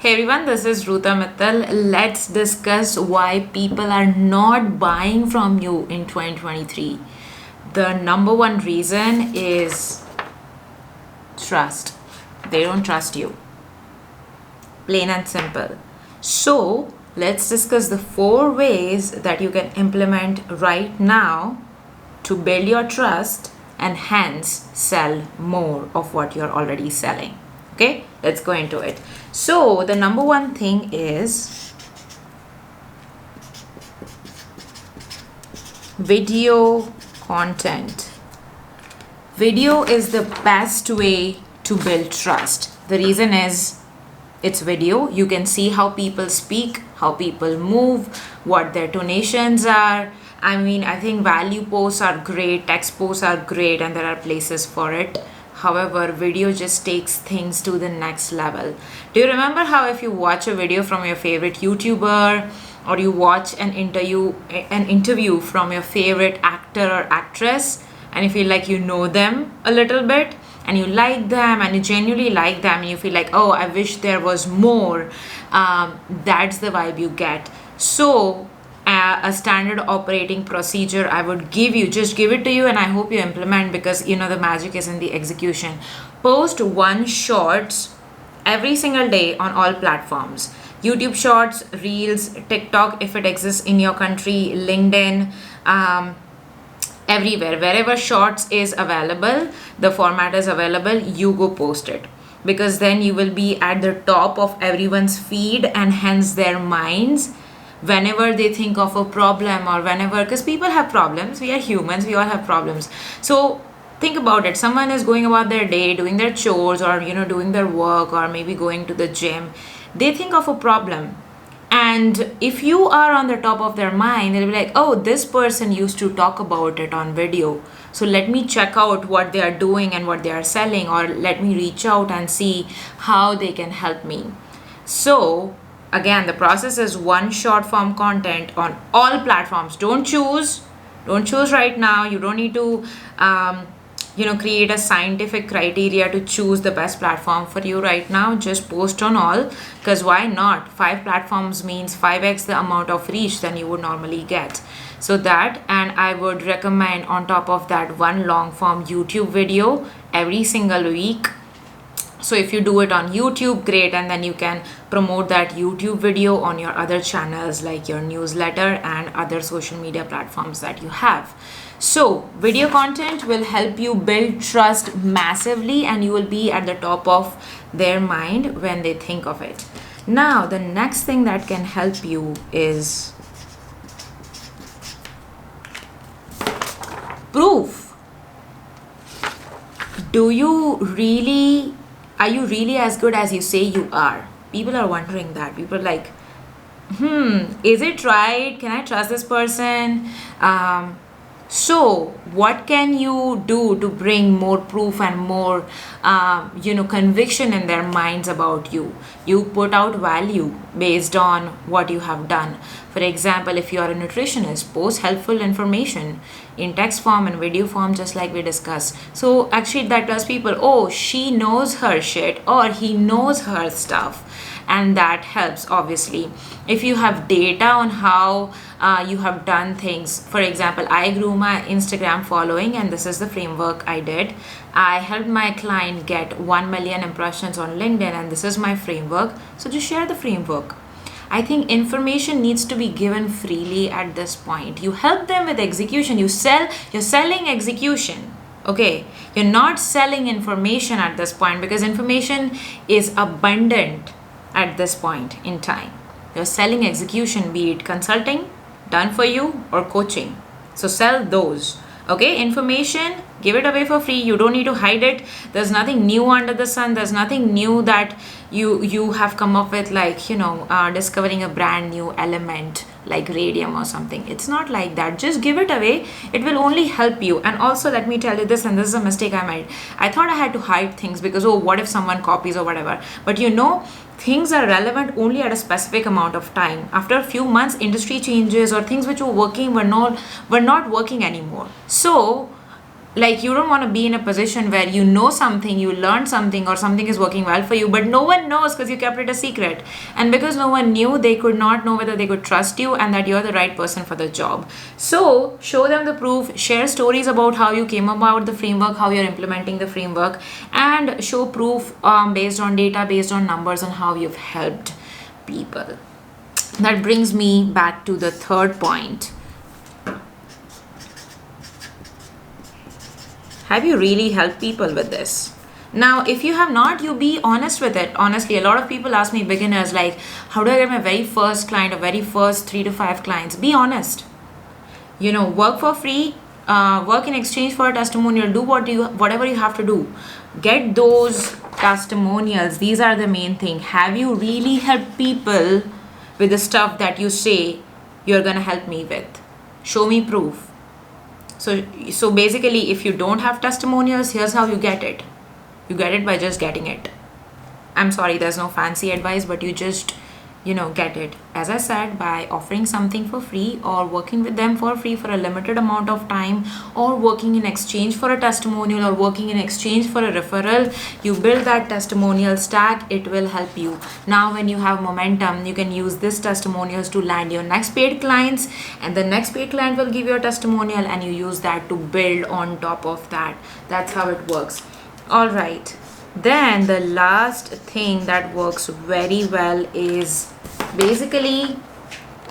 Hey everyone, this is Ruta Mittal. Let's discuss why people are not buying from you in 2023. The number one reason is trust. They don't trust you. Plain and simple. So, let's discuss the 4 ways that you can implement right now to build your trust and hence sell more of what you're already selling. Okay, let's go into it. So, the number one thing is video content. Video is the best way to build trust. The reason is it's video. You can see how people speak, how people move, what their donations are. I think value posts are great, text posts are great, and there are places for it. However, video just takes things to the next level. Do you remember how if you watch a video from your favorite YouTuber or you watch an interview from your favorite actor or actress and you feel like you know them a little bit and you like them and you genuinely like them and you feel like, oh, I wish there was more, that's the vibe you get. So a standard operating procedure I would just give it to you, and I hope you implement, because the magic is in the execution. Post one shorts every single day on all platforms: YouTube shorts, reels, TikTok if it exists in your country, LinkedIn, everywhere. Wherever shorts is available, the format is available, you go post it, because then you will be at the top of everyone's feed and hence their minds whenever they think of a problem, or whenever, because people have problems, we are humans, we all have problems. So think about it. Someone is going about their day, doing their chores, or doing their work, or maybe going to the gym. They think of a problem, and if you are on the top of their mind, they'll be like, oh, this person used to talk about it on video, so let me check out what they are doing and what they are selling, or let me reach out and see how they can help me. So again, the process is one short form content on all platforms. Don't choose right now. You don't need to create a scientific criteria to choose the best platform for you right now. Just post on all, because why not? 5 platforms means 5x the amount of reach than you would normally get. So that, and I would recommend on top of that one long form YouTube video every single week. So if you do it on YouTube, great, and then you can promote that YouTube video on your other channels like your newsletter and other social media platforms that you have. So video content will help you build trust massively, and you will be at the top of their mind when they think of it. Now, the next thing that can help you is proof. Are you really as good as you say you are? People are wondering that. People are like, is it right? Can I trust this person? So what can you do to bring more proof and more, conviction in their minds about you? You put out value based on what you have done. For example, if you are a nutritionist, post helpful information in text form and video form, just like we discussed. So actually that tells people, oh, she knows her shit, or he knows her stuff. And that helps, obviously. If you have data on how you have done things, for example, I grew my Instagram following, and this is the framework I did. I helped my client get 1 million impressions on LinkedIn, and this is my framework. So just share the framework. I think information needs to be given freely at this point. You help them with execution. You're selling execution. Okay, you're not selling information at this point, because information is abundant at this point in time. You're selling execution, be it consulting done for you or coaching. So sell those. Okay, information, give it away for free. You don't need to hide it. There's nothing new under the sun. There's nothing new that you have come up with, like discovering a brand new element like radium or something. It's not like that. Just give it away. It will only help you. And also, let me tell you this, and this is a mistake I made. I thought I had to hide things because, oh, what if someone copies or whatever? But things are relevant only at a specific amount of time. After a few months, industry changes, or things which were working were not working anymore. So Like, you don't want to be in a position where you know something, you learned something, or something is working well for you, but no one knows because you kept it a secret. And because no one knew, they could not know whether they could trust you and that you're the right person for the job. So show them the proof, share stories about how you came about the framework, how you're implementing the framework, and show proof based on data, based on numbers, on how you've helped people. That brings me back to the third point. Have you really helped people with this? Now, if you have not, you be honest with it. Honestly, a lot of people ask me, beginners, like, how do I get my very first client or very first 3 to 5 clients? Be honest. Work for free, work in exchange for a testimonial, do whatever you have to do. Get those testimonials. These are the main thing. Have you really helped people with the stuff that you say you're gonna help me with? Show me proof. So basically, if you don't have testimonials, here's how you get it. You get it by just getting it. I'm sorry, there's no fancy advice, but you just, get it. As I said, by offering something for free, or working with them for free for a limited amount of time, or working in exchange for a testimonial, or working in exchange for a referral, you build that testimonial stack. It will help you. Now, when you have momentum, you can use this testimonials to land your next paid clients, and the next paid client will give you a testimonial, and you use that to build on top of that. That's how it works. All right. Then the last thing that works very well is basically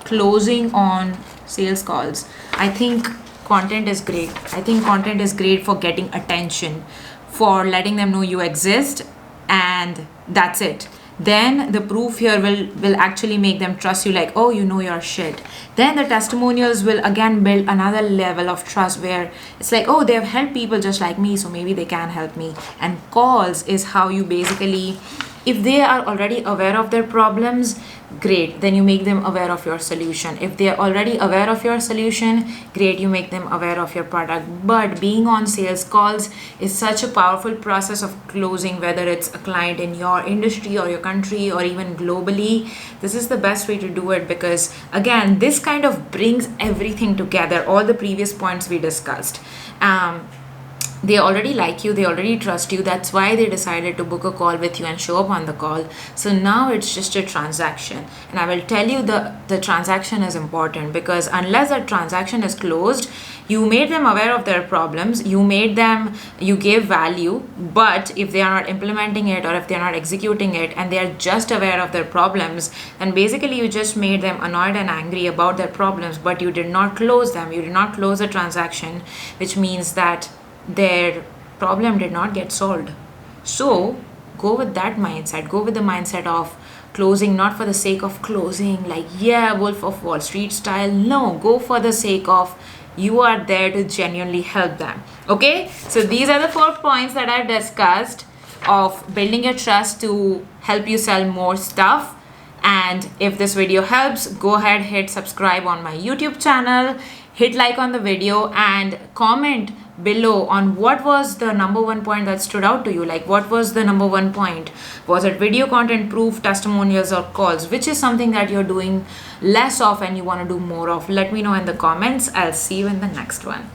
closing on sales calls. I think content is great. I think content is great for getting attention, for letting them know you exist, and that's it. Then the proof here will actually make them trust you, like, oh, you know your shit. Then the testimonials will again build another level of trust, where it's like, oh, they've helped people just like me, so maybe they can help me. And calls is how you basically, if they are already aware of their problems, great, then you make them aware of your solution. If they are already aware of your solution, great, you make them aware of your product. But being on sales calls is such a powerful process of closing, whether it's a client in your industry or your country or even globally. This is the best way to do it, because again, this kind of brings everything together, all the previous points we discussed. They already like you, they already trust you. That's why they decided to book a call with you and show up on the call. So now it's just a transaction. And I will tell you, the transaction is important, because unless that transaction is closed, you made them aware of their problems, you gave value, but if they are not implementing it, or if they are not executing it, and they are just aware of their problems, then basically you just made them annoyed and angry about their problems, but you did not close them. You did not close the transaction, which means that their problem did not get solved. So go with that mindset. Go with the mindset of closing, not for the sake of closing, like, yeah, Wolf of Wall Street style. No, go for the sake of you are there to genuinely help them. Okay, so these are the 4 points that I discussed of building your trust to help you sell more stuff. And if this video helps, go ahead, hit subscribe on my YouTube channel, hit like on the video, and comment below on what was the number 1 point that stood out to you. Like, what was the number 1 point? Was it video content, proof, testimonials, or calls? Which is something that you're doing less of and you want to do more of? Let me know in the comments. I'll see you in the next one.